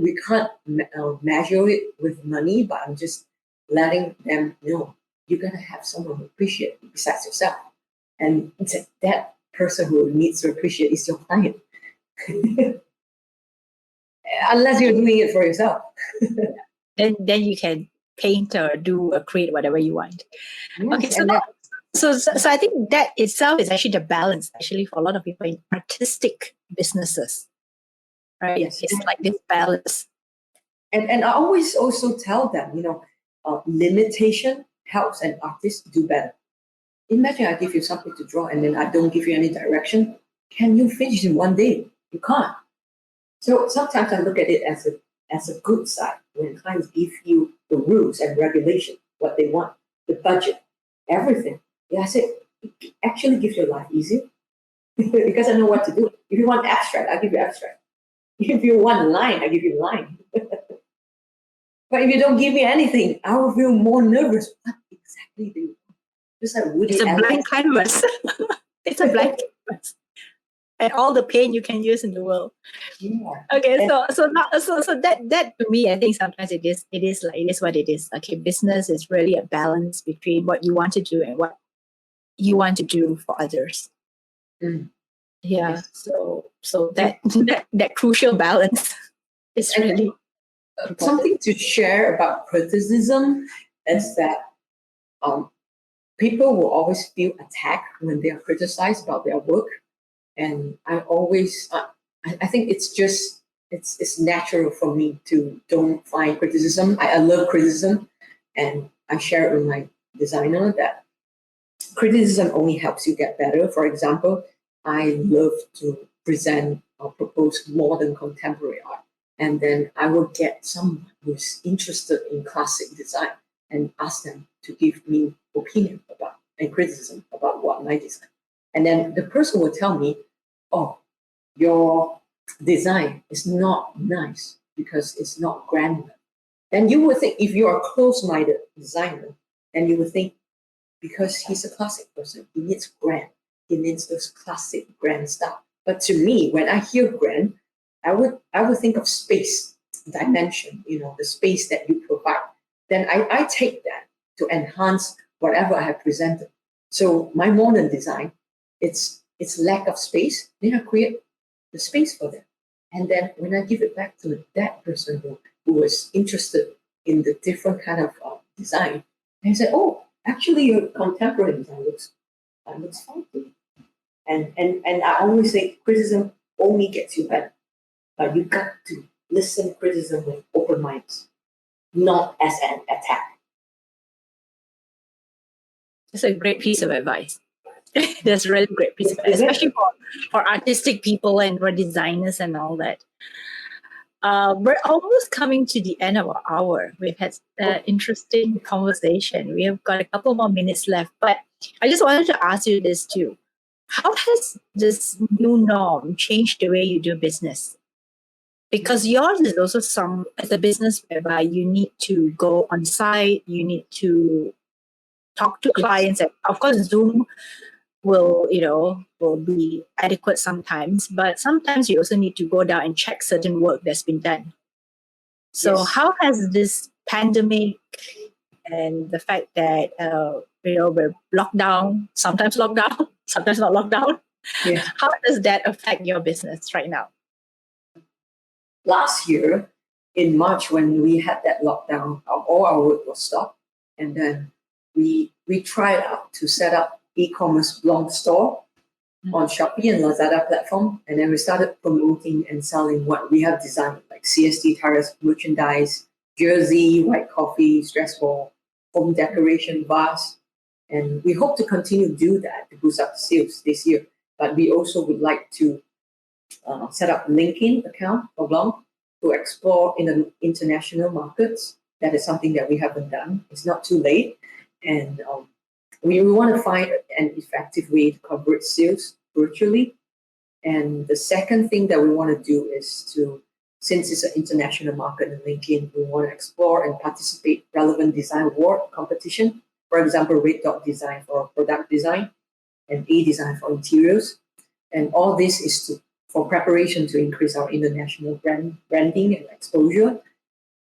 we can't measure it with money, but I'm just letting them know you're gonna have someone who appreciate it besides yourself, and that person who needs to appreciate is your client, unless you're doing it for yourself. Then you can paint or do or create whatever you want. Yes, Okay, so I think that itself is actually the balance, actually, for a lot of people in artistic businesses, right? Yes. It's like this balance. And I always also tell them, limitation helps an artist do better. Imagine I give you something to draw and then I don't give you any direction. Can you finish in one day? You can't. So sometimes I look at it as a good side when clients give you the rules and regulation, what they want, the budget, everything. Yeah, I say, it actually gives your life easier because I know what to do. If you want abstract, I'll give you abstract. If you want line, I give you line. But if you don't give me anything, I will feel more nervous. What exactly do you want? Just like Woody It's a Allen. blank canvas. It's a blank canvas. And all the paint you can use in the world. Yeah. Okay, so that to me, I think sometimes it is like, it is what it is. Okay, business is really a balance between what you want to do and what you want to do for others. Mm. Yeah. So that crucial balance is really Something to share about criticism is that people will always feel attacked when they are criticized about their work, and I always I think it's natural for me to don't find criticism. I love criticism, and I share it with my designer that criticism only helps you get better. For example, I love to present or propose modern contemporary art. And then I will get someone who's interested in classic design and ask them to give me opinion about and criticism about what my design. And then the person will tell me, oh, your design is not nice because it's not grand enough. Then you would think, if you're a close-minded designer, then you would think, because he's a classic person, he needs grand. He needs those classic grand stuff. But to me, when I hear grand, I would think of space, dimension, the space that you provide. Then I take that to enhance whatever I have presented. So my modern design, it's lack of space, then I create the space for them. And then when I give it back to that person who was interested in the different kind of design, and say, oh, actually your contemporary design looks fine to me. And I always say criticism only gets you better. But you got to listen to criticism with open minds, not as an attack. That's a great piece of advice. That's a really great piece of advice, especially for artistic people and for designers and all that. We're almost coming to the end of our hour. We've had an interesting conversation. We have got a couple more minutes left, but I just wanted to ask you this too. How has this new norm changed the way you do business? Because yours is also as a business whereby you need to go on site, you need to talk to clients, and of course Zoom will be adequate sometimes, but sometimes you also need to go down and check certain work that's been done. So Yes. how has this pandemic and the fact that we're locked down, sometimes locked down, sometimes not locked down, Yes. how does that affect your business right now? Last year, in March, when we had that lockdown, all our work was stopped, and then we tried out to set up e-commerce Blanc store on Shopee and Lazada platform, and then we started promoting and selling what we have designed, like CST tires, merchandise, jersey, white coffee, stress ball, home decoration, vase, and we hope to continue to do that to boost up sales this year. But we also would like to set up LinkedIn account for Blanc to explore in the international markets. That is something that we haven't done. It's not too late, and we want to find an effective way to convert sales virtually. And the second thing that we want to do is to, since it's an international market in LinkedIn, we want to explore and participate relevant design award competition. For example, Red Dot Design for product design and A Design for interiors. And all this is for preparation to increase our international branding and exposure.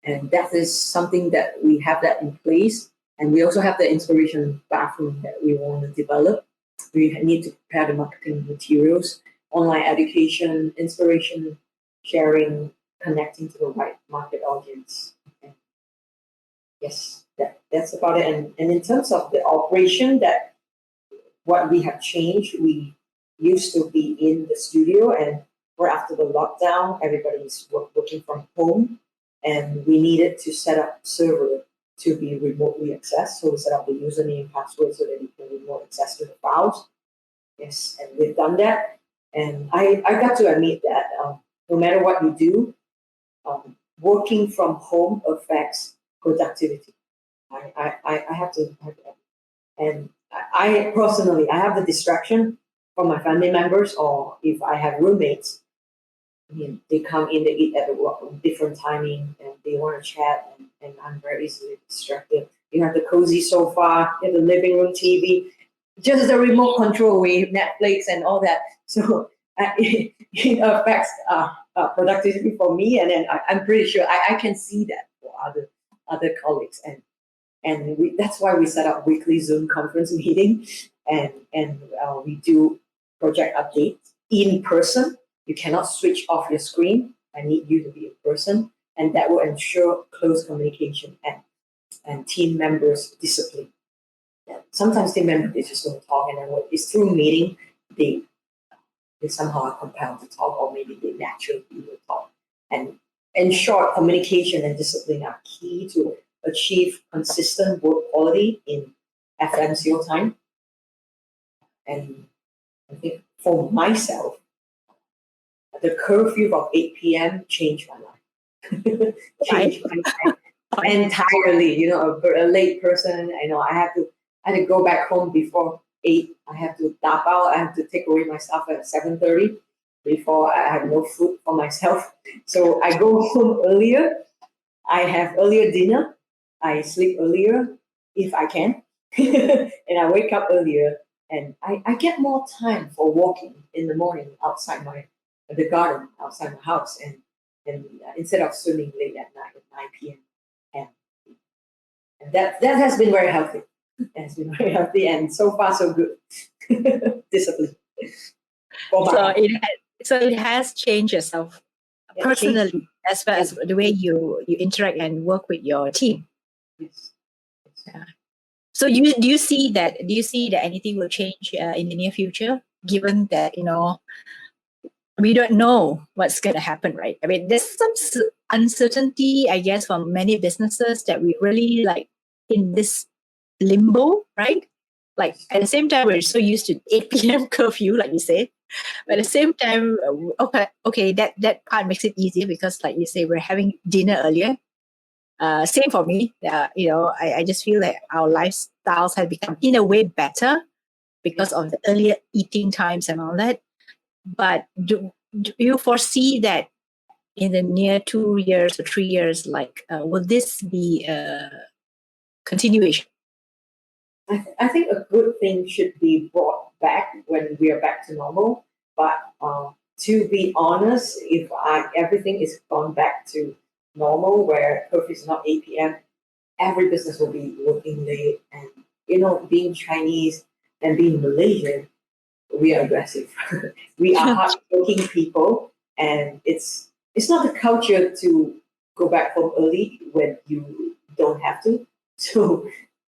And that is something that we have that in place. And we also have the inspiration bathroom that we want to develop. We need to prepare the marketing materials, online education, inspiration, sharing, connecting to the right market audience. And yes, that's about it. And in terms of the operation, that what we have changed, we used to be in the studio, and right after the lockdown, everybody's working from home, and we needed to set up server to be remotely accessed. So we set up the username and password so that you can remote access to the files. Yes, and we've done that. And I got to admit that no matter what you do, working from home affects productivity. I have to, and I personally, I have the distraction from my family members, or if I have roommates, I mean, they come in, they eat at a different timing, and they want to chat, and I'm very easily distracted. You have the cozy sofa, you have the living room TV, just the remote control with Netflix and all that. So it affects productivity for me, and then I'm pretty sure I can see that for other colleagues, and that's why we set up weekly Zoom conference meeting, and we do project updates in person. You cannot switch off your screen. I need you to be in person, and that will ensure close communication and team members discipline. Yeah. Sometimes team members they just don't talk, and then when it's through meeting, they somehow are compelled to talk, or maybe they naturally will talk. And in short, communication and discipline are key to achieve consistent work quality in FMCO time. And I think for myself, the curfew of 8 p.m. changed my life. Changed my life entirely. You know, a late person. I had to go back home before 8. I have to tap out. I have to take away my stuff at 7:30 before I have no food for myself. So I go home earlier. I have earlier dinner. I sleep earlier if I can, and I wake up earlier. And I get more time for walking in the morning outside the garden outside my house, and instead of swimming late at night at 9 p.m. And that has been very healthy. It has been very healthy, and so far so good. Discipline. So it has changed yourself personally, as well as the way you interact and work with your team. Yes. Yeah. So do you see that anything will change in the near future, given that we don't know what's going to happen, right? I mean, there's some uncertainty, I guess, for many businesses, that we really like in this limbo, right? Like at the same time, we're so used to 8 p.m. curfew, like you say. But at the same time, okay, that part makes it easier because, like you say, we're having dinner earlier. Same for me. I just feel that our lifestyles have become, in a way, better because of the earlier eating times and all that. But do you foresee that in the near 2 years or 3 years, will this be a continuation? I think a good thing should be brought back when we are back to normal. But to be honest, if everything is gone back to normal, where curfew is not 8 p.m., every business will be working late. And being Chinese and being Malaysian, we are aggressive. We are hardworking people, and it's not the culture to go back home early when you don't have to. So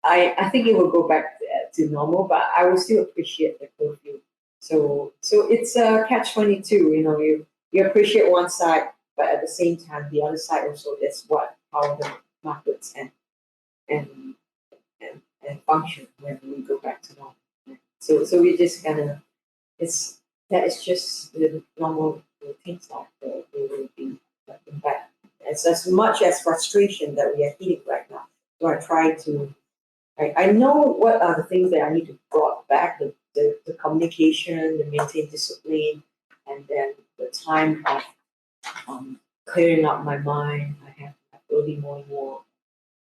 I think it will go back to normal, but I will still appreciate the curfew. So it's a catch-22. You appreciate one side, but at the same time, the other side also is how the markets and and function when we go back to normal. So we just kind of that is just the normal routines now. We will be looking back. It's as much as frustration that we are feeling right now. So I try to. I know what are the things that I need to brought back: the communication, the maintain discipline, and then the time of clearing up my mind. I have early morning walk.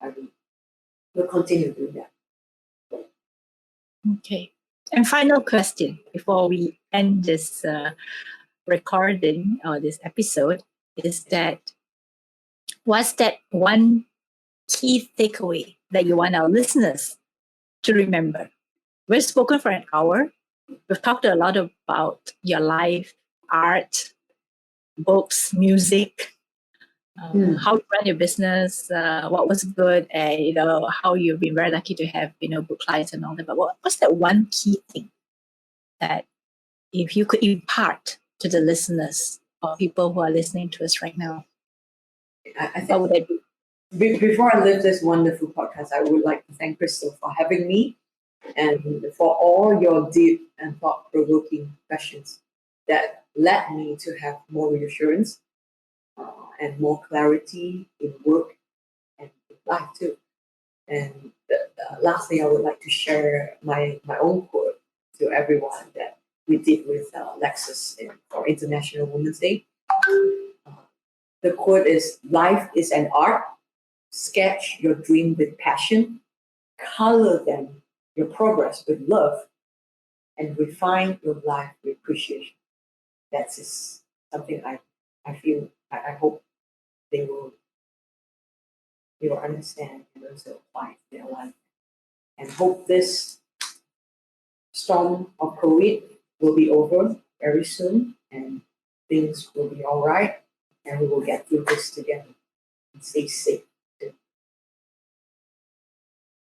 I will continue doing that. Okay. And final question before we end this recording or this episode is that what's that one key takeaway that you want our listeners to remember? We've spoken for an hour. We've talked a lot about your life, art, books, music, how to run your business, what was good, and how you've been very lucky to have good clients and all that. But what's that one key thing that if you could impart to the listeners or people who are listening to us right now, I think what would that be? Before I leave this wonderful podcast, I would like to thank Crystal for having me and for all your deep and thought-provoking questions that led me to have more reassurance and more clarity in work and in life too. And lastly, I would like to share my own quote to everyone that we did with Lexus for International Women's Day. The quote is, "Life is an art. Sketch your dream with passion, color them your progress with love, and refine your life with appreciation." That is something I feel, I hope they will understand and also apply to their life. And hope this storm of COVID will be over very soon and things will be all right and we will get through this together and stay safe.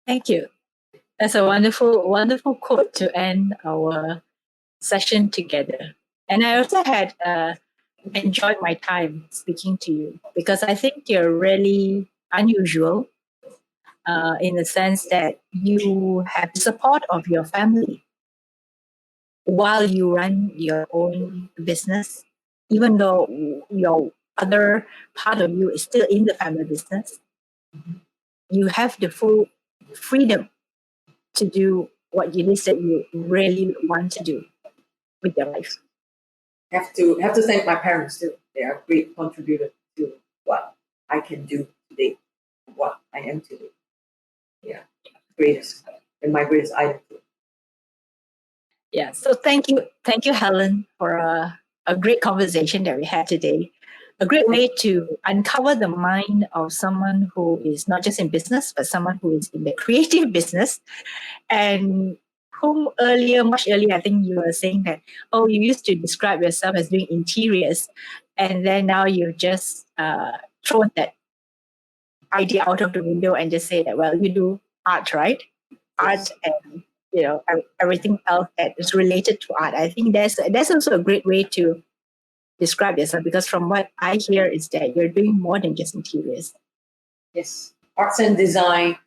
Thank you. That's a wonderful, wonderful quote to end our session together. And I also had enjoyed my time speaking to you because I think you're really unusual in the sense that you have the support of your family while you run your own business, even though your other part of you is still in the family business. You have the full freedom to do what it is that you really want to do with your life. Have to thank my parents too. They are a great contributor to what I can do today, what I am today. Yeah, greatest and my greatest idol too. Yeah. So thank you, Helen, for a great conversation that we had today. A great way to uncover the mind of someone who is not just in business, but someone who is in the creative business, and whom much earlier, I think you were saying that, you used to describe yourself as doing interiors, and then now you've just thrown that idea out of the window and just say that, well, you do art, right? Art and everything else that is related to art. I think that's also a great way to describe yourself, because from what I hear is that you're doing more than just interiors. Yes, arts and design,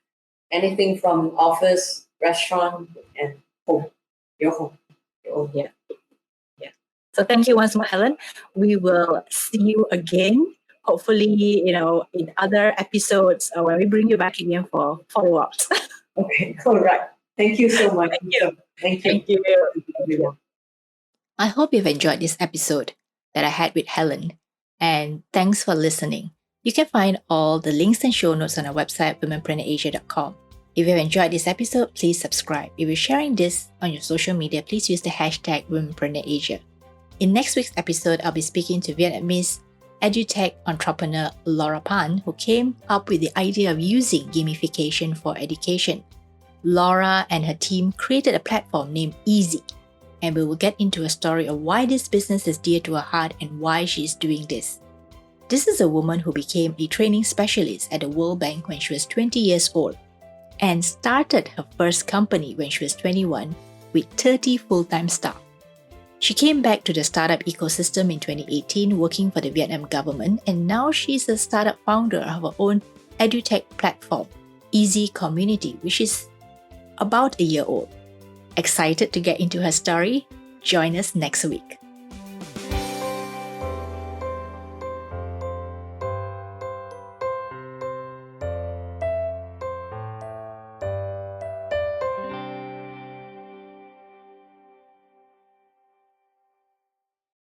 anything from office, restaurant, and home. Your home. Yeah. So thank you once more, Helen. We will see you again, hopefully, in other episodes when we bring you back again for follow-ups. Okay, all right. Thank you so much. Thank you. Thank you. I hope you've enjoyed this episode that I had with Helen, and thanks for listening. You can find all the links and show notes on our website, womenpreneurasia.com. If you have enjoyed this episode, please subscribe. If you're sharing this on your social media, please use the hashtag WomenprenneurAsia. In next week's episode, I'll be speaking to Vietnamese edutech entrepreneur Laura Pan, who came up with the idea of using gamification for education. Laura and her team created a platform named Easy, and we will get into a story of why this business is dear to her heart and why she is doing this. This is a woman who became a training specialist at the World Bank when she was 20 years old and started her first company when she was 21 with 30 full-time staff. She came back to the startup ecosystem in 2018 working for the Vietnam government, and now she's a startup founder of her own edutech platform, Easy Community, which is about a year old. Excited to get into her story? Join us next week.